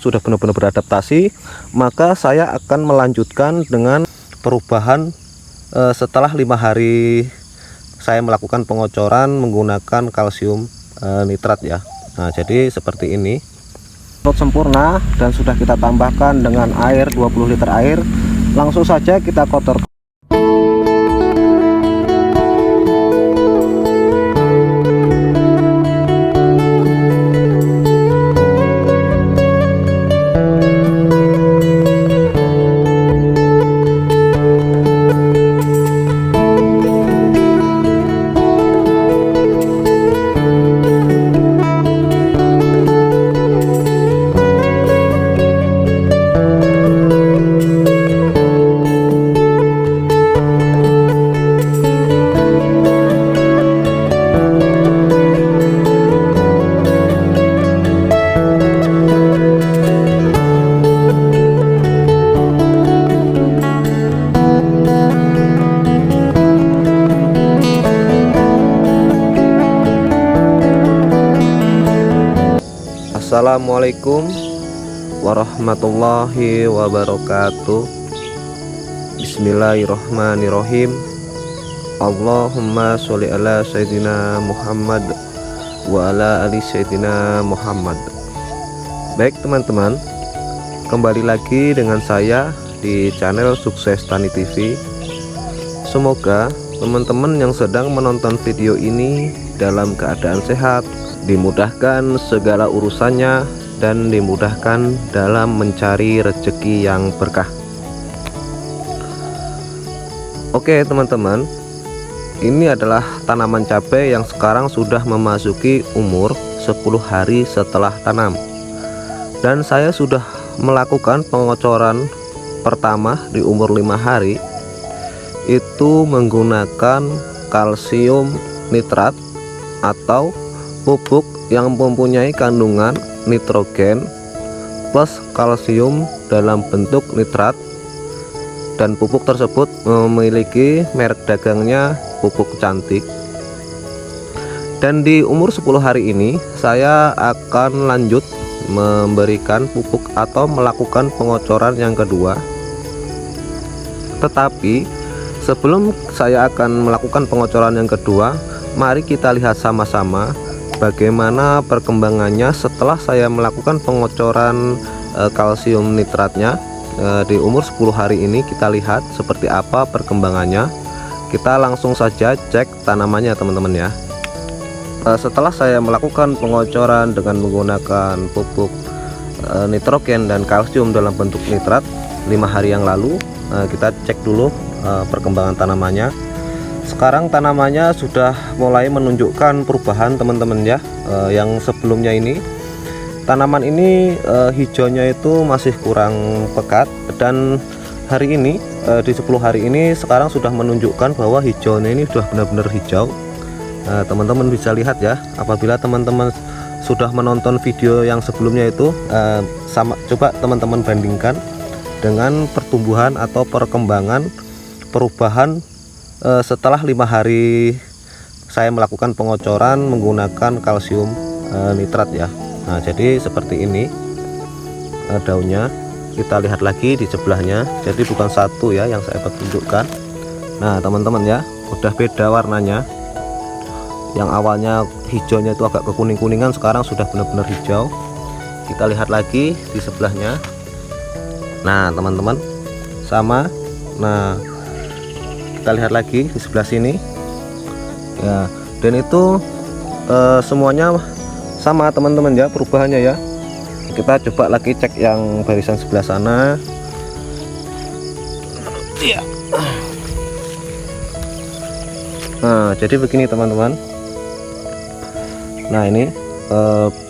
sudah benar-benar beradaptasi, maka saya akan melanjutkan dengan perubahan setelah 5 hari saya melakukan pengocoran menggunakan kalsium nitrat ya. Nah, jadi seperti ini. Sempurna dan sudah kita tambahkan dengan air 20 liter air. Langsung saja kita kotor. Assalamualaikum warahmatullahi wabarakatuh. Bismillahirrahmanirrahim. Allahumma sholli ala sayyidina Muhammad wa ala ali sayyidina Muhammad. Baik teman-teman, kembali lagi dengan saya di channel Sukses Tani TV. Semoga teman-teman yang sedang menonton video ini dalam keadaan sehat, dimudahkan segala urusannya, dan dimudahkan dalam mencari rezeki yang berkah. Oke teman-teman, ini adalah tanaman cabai yang sekarang sudah memasuki umur 10 hari setelah tanam, dan saya sudah melakukan pengocoran pertama di umur 5 hari itu menggunakan kalsium nitrat atau pupuk yang mempunyai kandungan nitrogen plus kalsium dalam bentuk nitrat, dan pupuk tersebut memiliki merek dagangnya Pupuk Cantik. Dan di umur 10 hari ini saya akan lanjut memberikan pupuk atau melakukan pengocoran yang kedua. Tetapi sebelum saya akan melakukan pengocoran yang kedua, mari kita lihat sama-sama bagaimana perkembangannya setelah saya melakukan pengocoran kalsium nitratnya di umur 10 hari ini. Kita lihat seperti apa perkembangannya. Kita langsung saja cek tanamannya teman-teman ya. Setelah saya melakukan pengocoran dengan menggunakan pupuk nitrogen dan kalsium dalam bentuk nitrat 5 hari yang lalu, kita cek dulu perkembangan tanamannya. Sekarang tanamannya sudah mulai menunjukkan perubahan teman-teman ya. Yang sebelumnya ini tanaman ini hijaunya itu masih kurang pekat, dan hari ini di 10 hari ini sekarang sudah menunjukkan bahwa hijaunya ini sudah benar-benar hijau. Teman-teman bisa lihat ya, apabila teman-teman sudah menonton video yang sebelumnya itu, coba teman-teman bandingkan dengan pertumbuhan atau perkembangan perubahan setelah 5 hari saya melakukan pengocoran menggunakan kalsium nitrat ya. Nah, jadi seperti ini daunnya. Kita lihat lagi di sebelahnya, jadi bukan satu ya yang saya tunjukkan. Nah teman-teman ya, udah beda warnanya. Yang awalnya hijaunya itu agak kekuning-kuningan, sekarang sudah benar-benar hijau. Kita lihat lagi di sebelahnya. Nah teman-teman, sama. Nah kita lihat lagi di sebelah sini ya, dan itu semuanya sama teman-teman ya perubahannya ya. Kita coba lagi cek yang barisan sebelah sana ya. Nah jadi begini teman-teman. Nah ini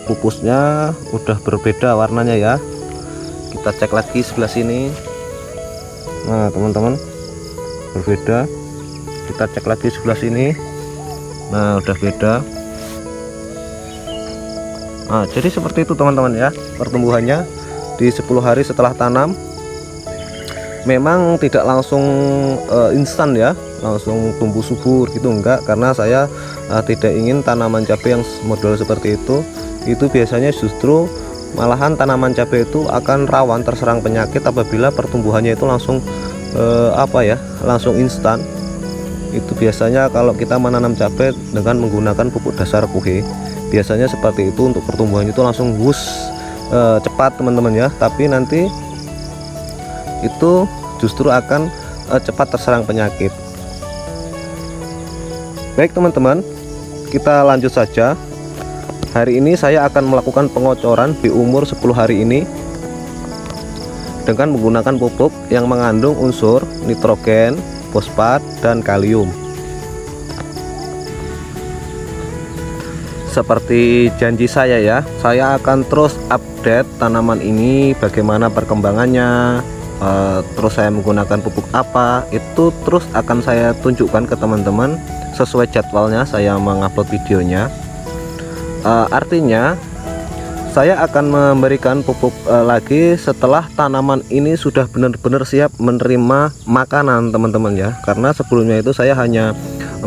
pupusnya udah berbeda warnanya ya. Kita cek lagi sebelah sini. Nah teman-teman, berbeda. Kita cek lagi sebelah sini. Nah udah beda. Nah jadi seperti itu teman-teman ya pertumbuhannya di 10 hari setelah tanam. Memang tidak langsung instan ya, langsung tumbuh subur gitu enggak, karena saya tidak ingin tanaman cabai yang model seperti itu biasanya justru Malahan tanaman cabai itu akan rawan terserang penyakit apabila pertumbuhannya itu langsung langsung instan. Itu biasanya kalau kita menanam cabai dengan menggunakan pupuk dasar kuhe, biasanya seperti itu untuk pertumbuhannya itu langsung cepat teman-teman ya. Tapi nanti itu justru akan cepat terserang penyakit. Baik teman-teman, kita lanjut saja. Hari ini saya akan melakukan pengocoran di umur 10 hari ini dengan menggunakan pupuk yang mengandung unsur nitrogen, fosfat, dan kalium. Seperti janji saya ya, saya akan terus update tanaman ini bagaimana perkembangannya, terus saya menggunakan pupuk apa, itu terus akan saya tunjukkan ke teman-teman sesuai jadwalnya saya mengupload videonya. Artinya saya akan memberikan pupuk lagi setelah tanaman ini sudah benar-benar siap menerima makanan teman-teman ya. Karena sebelumnya itu saya hanya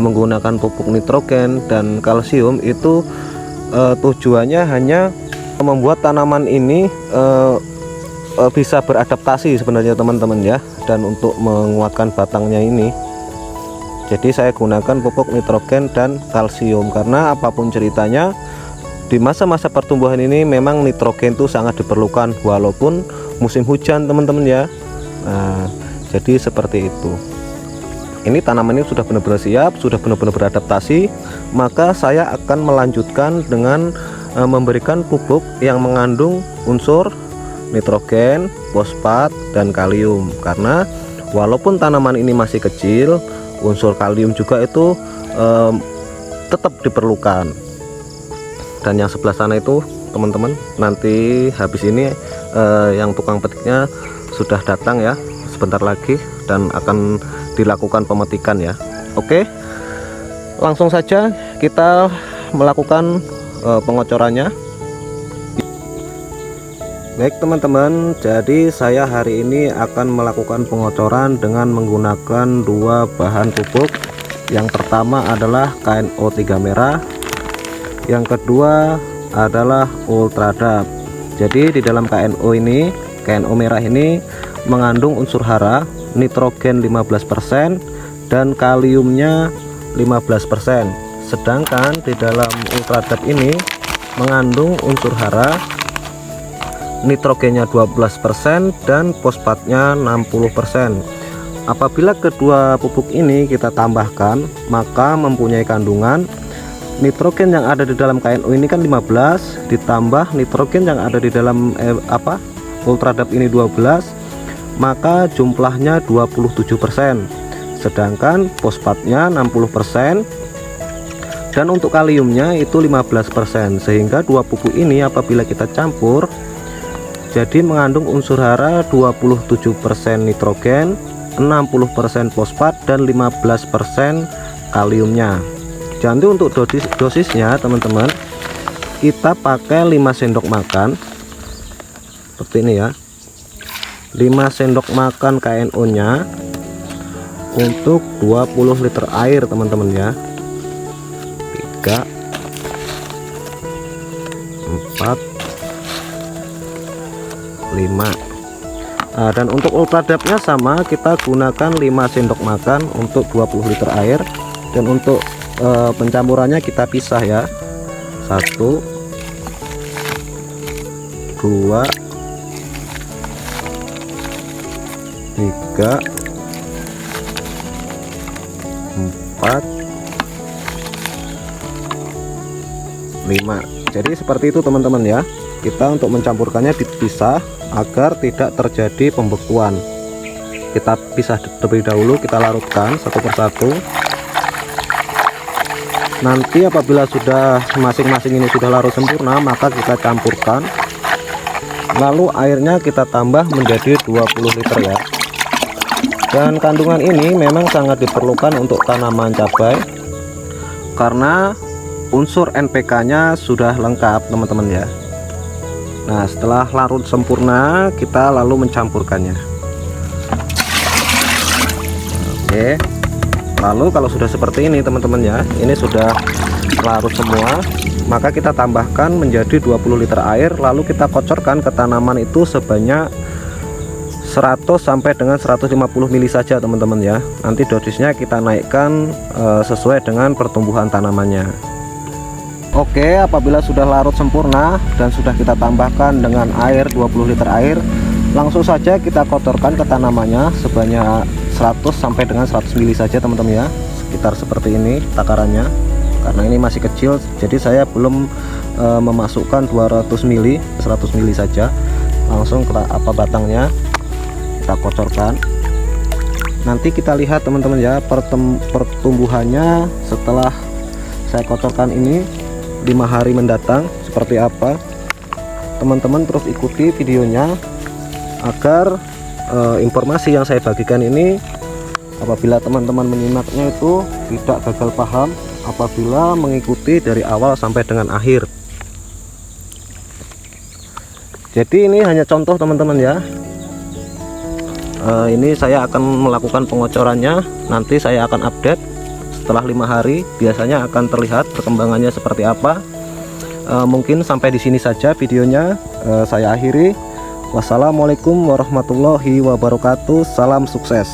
menggunakan pupuk nitrogen dan kalsium, itu tujuannya hanya membuat tanaman ini bisa beradaptasi sebenarnya teman-teman ya, dan untuk menguatkan batangnya ini. Jadi saya gunakan pupuk nitrogen dan kalsium karena apapun ceritanya di masa-masa pertumbuhan ini memang nitrogen itu sangat diperlukan walaupun musim hujan teman-teman ya. Nah, jadi seperti itu. Ini tanaman ini sudah benar-benar siap, sudah benar-benar beradaptasi, maka saya akan melanjutkan dengan memberikan pupuk yang mengandung unsur nitrogen, fosfat, dan kalium. Karena walaupun tanaman ini masih kecil, unsur kalium juga itu tetap diperlukan. Dan yang sebelah sana itu teman-teman, nanti habis ini yang tukang petiknya sudah datang ya sebentar lagi dan akan dilakukan pemetikan ya. Oke, langsung saja kita melakukan pengocorannya. Baik teman-teman, jadi saya hari ini akan melakukan pengocoran dengan menggunakan dua bahan pupuk. Yang pertama adalah KNO 3 merah, yang kedua adalah Ultradap. Jadi di dalam KNO merah ini mengandung unsur hara, nitrogen 15% dan kaliumnya 15%. Sedangkan di dalam Ultradap ini mengandung unsur hara, nitrogennya 12% dan fosfatnya 60%. Apabila kedua pupuk ini kita tambahkan, maka mempunyai kandungan nitrogen yang ada di dalam KNO ini kan 15 ditambah nitrogen yang ada di dalam Ultradap ini 12, maka jumlahnya 27%. Sedangkan fosfatnya 60% dan untuk kaliumnya itu 15%, sehingga dua pupuk ini apabila kita campur jadi mengandung unsur hara 27% nitrogen, 60% fosfat, dan 15% kaliumnya. Jadi untuk dosisnya teman-teman, kita pakai 5 sendok makan seperti ini ya, 5 sendok makan KNO nya untuk 20 liter air teman-teman ya. 3 4 5. Nah, dan untuk Ultradapnya sama, kita gunakan 5 sendok makan untuk 20 liter air. Dan untuk pencampurannya kita pisah ya, 1 2 3 4 5. Jadi seperti itu teman-teman ya. Kita untuk mencampurkannya dipisah agar tidak terjadi pembekuan. Kita pisah terlebih dahulu, kita larutkan satu persatu. Nanti apabila sudah masing-masing ini sudah larut sempurna, maka kita campurkan, lalu airnya kita tambah menjadi 20 liter ya. Dan kandungan ini memang sangat diperlukan untuk tanaman cabai karena unsur NPK nya sudah lengkap teman-teman ya. Nah, setelah larut sempurna, kita lalu mencampurkannya. Oke, lalu kalau sudah seperti ini teman-teman ya, ini sudah larut semua, maka kita tambahkan menjadi 20 liter air, lalu kita kocorkan ke tanaman itu sebanyak 100 sampai dengan 150 ml saja teman-teman ya. Nanti dosisnya kita naikkan sesuai dengan pertumbuhan tanamannya. Oke, apabila sudah larut sempurna dan sudah kita tambahkan dengan air 20 liter air, langsung saja kita kotorkan ke tanamannya sebanyak 100 sampai dengan 100 ml saja teman-teman ya. Sekitar seperti ini takarannya. Karena ini masih kecil, jadi saya belum memasukkan 200 ml, 100 ml saja. Langsung ke batangnya kita kocorkan. Nanti kita lihat teman-teman ya pertumbuhannya setelah saya kocorkan ini 5 hari mendatang seperti apa. Teman-teman terus ikuti videonya agar informasi yang saya bagikan ini apabila teman-teman menyimaknya itu tidak gagal paham apabila mengikuti dari awal sampai dengan akhir. Jadi ini hanya contoh teman-teman ya. Ini saya akan melakukan pengocorannya, nanti saya akan update setelah 5 hari, biasanya akan terlihat perkembangannya seperti apa. Mungkin sampai di sini saja videonya, saya akhiri. Wassalamualaikum warahmatullahi wabarakatuh. Salam sukses.